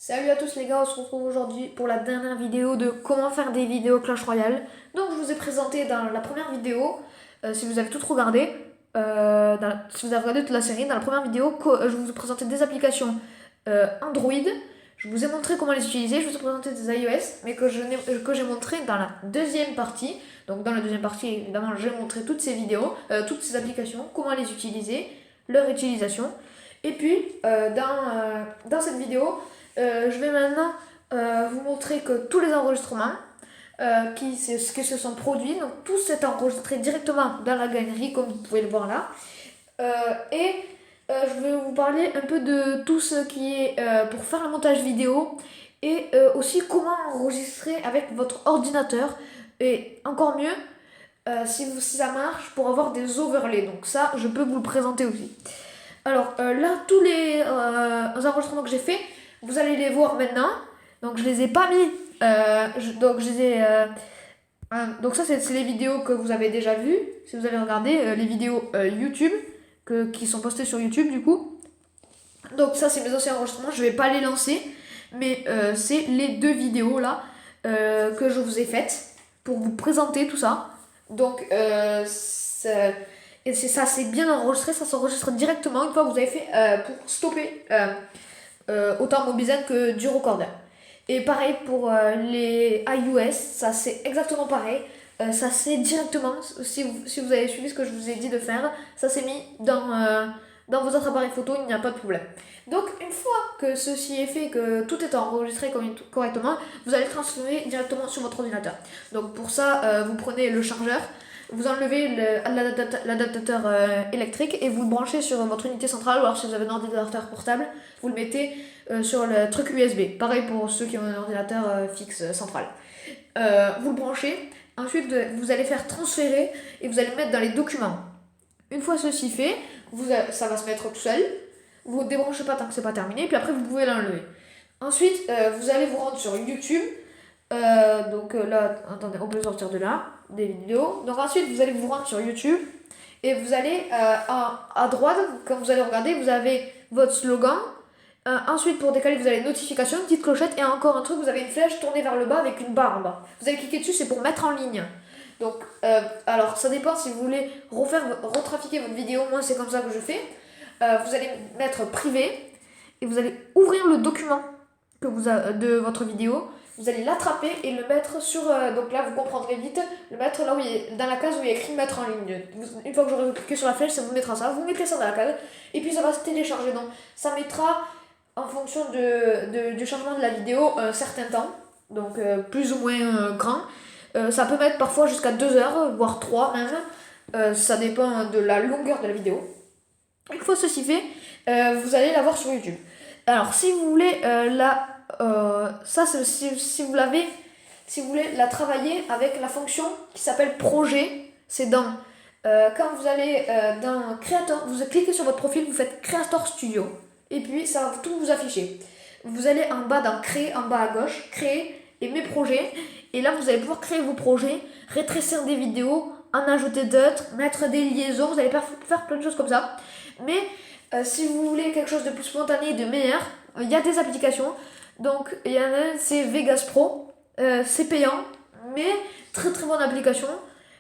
Salut à tous les gars, on se retrouve aujourd'hui pour la dernière vidéo de comment faire des vidéos Clash Royale. Donc je vous ai présenté dans la première vidéo, si vous avez tout regardé, si vous avez regardé toute la série, dans la première vidéo, je vous ai présenté des applications Android. Je vous ai montré comment les utiliser, je vous ai présenté des iOS, mais que j'ai montré dans la deuxième partie. Donc dans la deuxième partie, évidemment, j'ai montré toutes ces vidéos, toutes ces applications, comment les utiliser, leur utilisation. Et puis, dans cette vidéo, je vais maintenant vous montrer que tous les enregistrements qui se sont produits, donc tout s'est enregistré directement dans la galerie, comme vous pouvez le voir là. Je vais vous parler un peu de tout ce qui est pour faire le montage vidéo et aussi comment enregistrer avec votre ordinateur. Et encore mieux, si ça marche, pour avoir des overlays. Donc ça, je peux vous le présenter aussi. Alors là, tous les enregistrements que j'ai fait, vous allez les voir maintenant. Donc je les ai pas mis. Donc ça, c'est les vidéos que vous avez déjà vues. Si vous avez regardé les vidéos YouTube qui sont postées sur YouTube du coup. Donc ça, c'est mes anciens enregistrements. Je vais pas les lancer, mais c'est les deux vidéos là que je vous ai faites pour vous présenter tout ça. Donc et c'est bien enregistré, ça s'enregistre directement une fois que vous avez fait pour stopper autant Mobizen que du recorder. Et pareil pour les iOS, ça c'est exactement pareil. Ça c'est directement, si vous avez suivi ce que je vous ai dit de faire, ça s'est mis dans vos autres appareils photo, il n'y a pas de problème. Donc une fois que ceci est fait, que tout est enregistré correctement, vous allez transférer directement sur votre ordinateur. Donc pour ça, vous prenez le chargeur, vous enlevez l'adaptateur électrique et vous le branchez sur votre unité centrale, ou alors si vous avez un ordinateur portable, vous le mettez sur le truc USB. Pareil pour ceux qui ont un ordinateur fixe central. Vous le branchez, ensuite vous allez faire transférer et vous allez le mettre dans les documents. Une fois ceci fait, ça va se mettre tout seul. Vous ne débranchez pas tant que c'est pas terminé, puis après vous pouvez l'enlever. Ensuite, vous allez vous rendre sur YouTube. Là, attendez, on peut sortir de là, des vidéos. Donc ensuite, vous allez vous rendre sur YouTube et vous allez à droite, quand vous allez regarder, vous avez votre slogan. Ensuite, pour décaler, vous avez notification, une petite clochette et encore un truc, vous avez une flèche tournée vers le bas avec une barre en bas. Vous allez cliquer dessus, c'est pour mettre en ligne. Donc, alors ça dépend si vous voulez retrafiquer votre vidéo. Moi, c'est comme ça que je fais. Vous allez mettre privé et vous allez ouvrir le document de votre vidéo. Vous allez l'attraper et le mettre sur. Donc là, vous comprendrez vite, le mettre là où dans la case où il y a écrit mettre en ligne. Une fois que j'aurai cliqué sur la flèche, ça vous mettra ça. Vous mettez ça dans la case et puis ça va se télécharger. Donc ça mettra en fonction du changement de la vidéo un certain temps, donc plus ou moins grand. Ça peut mettre parfois jusqu'à 2 heures, voire 3 même. Ça dépend de la longueur de la vidéo. Une fois ceci fait, vous allez la voir sur YouTube. Alors si vous voulez si vous voulez la travailler avec la fonction qui s'appelle projet, c'est quand vous allez dans Creator, vous cliquez sur votre profil, vous faites Creator Studio et puis ça va tout vous afficher. Vous allez en bas dans créer, en bas à gauche, créer et mes projets, et là vous allez pouvoir créer vos projets, rétrécir des vidéos, en ajouter d'autres, mettre des liaisons, vous allez faire plein de choses comme ça. Mais si vous voulez quelque chose de plus spontané et de meilleur, il y a des applications. Donc il y en a un, c'est Vegas Pro, c'est payant, mais très très bonne application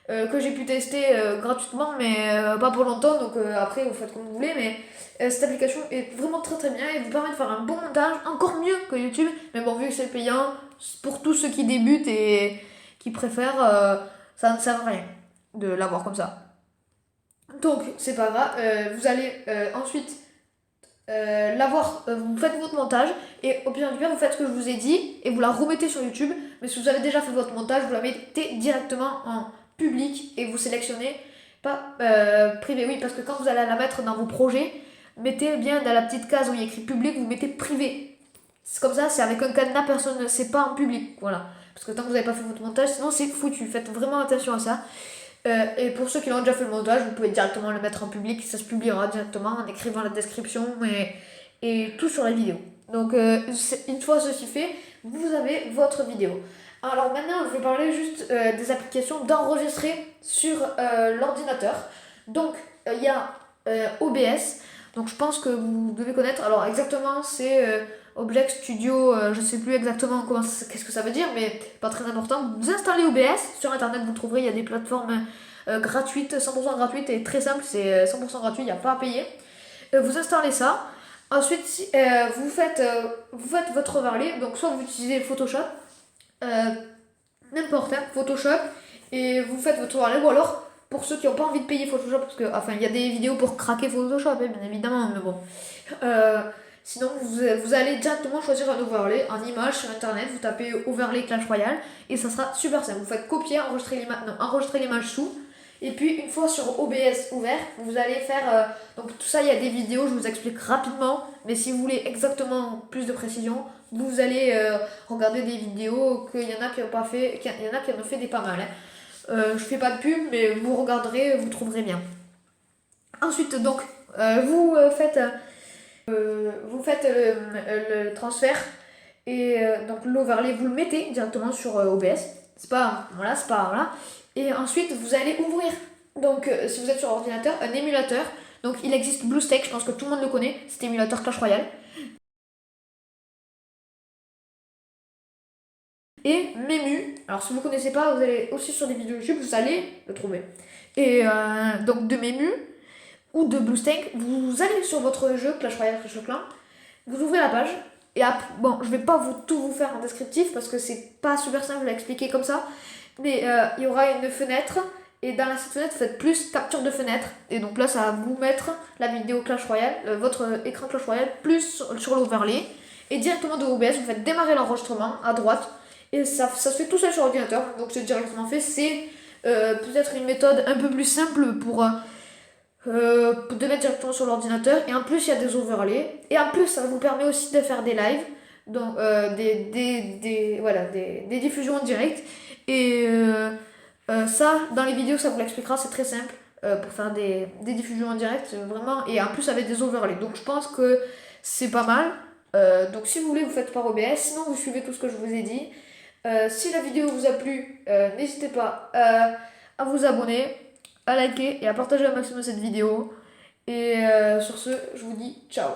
que j'ai pu tester gratuitement, mais pas pour longtemps, donc après vous faites comme vous voulez, mais cette application est vraiment très très bien et vous permet de faire un bon montage, encore mieux que YouTube, mais bon, vu que c'est payant, pour tous ceux qui débutent et qui préfèrent, ça ne sert à rien de l'avoir comme ça. Donc c'est pas grave, vous allez ensuite vous faites votre montage et au pire du pire vous faites ce que je vous ai dit et vous la remettez sur YouTube. Mais si vous avez déjà fait votre montage, vous la mettez directement en public et vous sélectionnez pas privé. Oui, parce que quand vous allez la mettre dans vos projets, mettez bien dans la petite case où il y a écrit public, vous mettez privé. C'est comme ça, c'est avec un cadenas, personne, c'est pas en public, voilà. Parce que tant que vous n'avez pas fait votre montage, sinon c'est foutu. Faites vraiment attention à ça. Et pour ceux qui ont déjà fait le montage, vous pouvez directement le mettre en public, ça se publiera directement en écrivant la description et tout sur la vidéo. Donc une fois ceci fait, vous avez votre vidéo. Alors maintenant, je vais parler juste des applications d'enregistrer sur l'ordinateur. Donc il y a OBS, donc je pense que vous devez connaître. Alors exactement, c'est Object Studio, je sais plus exactement qu'est-ce que ça veut dire, mais pas très important. Vous installez OBS, sur internet vous trouverez, il y a des plateformes gratuites, 100% gratuites et très simple, c'est 100% gratuit, il n'y a pas à payer. Vous installez ça, ensuite vous faites votre overlay, donc soit vous utilisez Photoshop, n'importe, hein, Photoshop, et vous faites votre overlay, ou alors pour ceux qui n'ont pas envie de payer Photoshop, parce que enfin il y a des vidéos pour craquer Photoshop, hein, bien évidemment, mais bon. Sinon, vous allez directement choisir un overlay, en image sur internet, vous tapez overlay Clash Royale et ça sera super simple. Vous faites copier, enregistrer l'image sous. Et puis, une fois sur OBS ouvert, vous allez faire. Donc, tout ça, il y a des vidéos, je vous explique rapidement. Mais si vous voulez exactement plus de précision, vous allez regarder des vidéos qu'il y en a qui n'ont pas fait, qu'il y en a qui en ont fait des pas mal. Hein. Je fais pas de pub, mais vous regarderez, vous trouverez bien. Ensuite, donc, vous faites le transfert et donc l'overlay vous le mettez directement sur OBS. C'est pas voilà. Et ensuite vous allez ouvrir. Donc si vous êtes sur ordinateur, un émulateur. Donc il existe BlueStacks, je pense que tout le monde le connaît, cet émulateur Clash Royale. Et Memu, alors si vous ne connaissez pas, vous allez aussi sur des vidéos YouTube, vous allez le trouver. Et donc de Memu ou de BlueStack, vous allez sur votre jeu Clash Royale, Clash of Clans, vous ouvrez la page, et bon, je vais pas tout vous faire en descriptif parce que c'est pas super simple à expliquer comme ça, mais il y aura une fenêtre, et dans cette fenêtre, vous faites plus capture de fenêtre, et donc là, ça va vous mettre la vidéo Clash Royale, votre écran Clash Royale, plus sur l'overlay, et directement de OBS, vous faites démarrer l'enregistrement à droite, et ça se fait tout seul sur ordinateur, donc c'est directement fait. C'est peut-être une méthode un peu plus simple pour de mettre directement sur l'ordinateur, et en plus il y a des overlays, et en plus ça vous permet aussi de faire des lives, donc des diffusions en direct, et ça dans les vidéos ça vous l'expliquera, c'est très simple pour faire des diffusions en direct vraiment, et en plus avec des overlays, donc je pense que c'est pas mal. Donc si vous voulez vous faites par OBS, sinon vous suivez tout ce que je vous ai dit. Si la vidéo vous a plu, n'hésitez pas à vous abonner, à liker et à partager au maximum cette vidéo. Et sur ce, je vous dis ciao.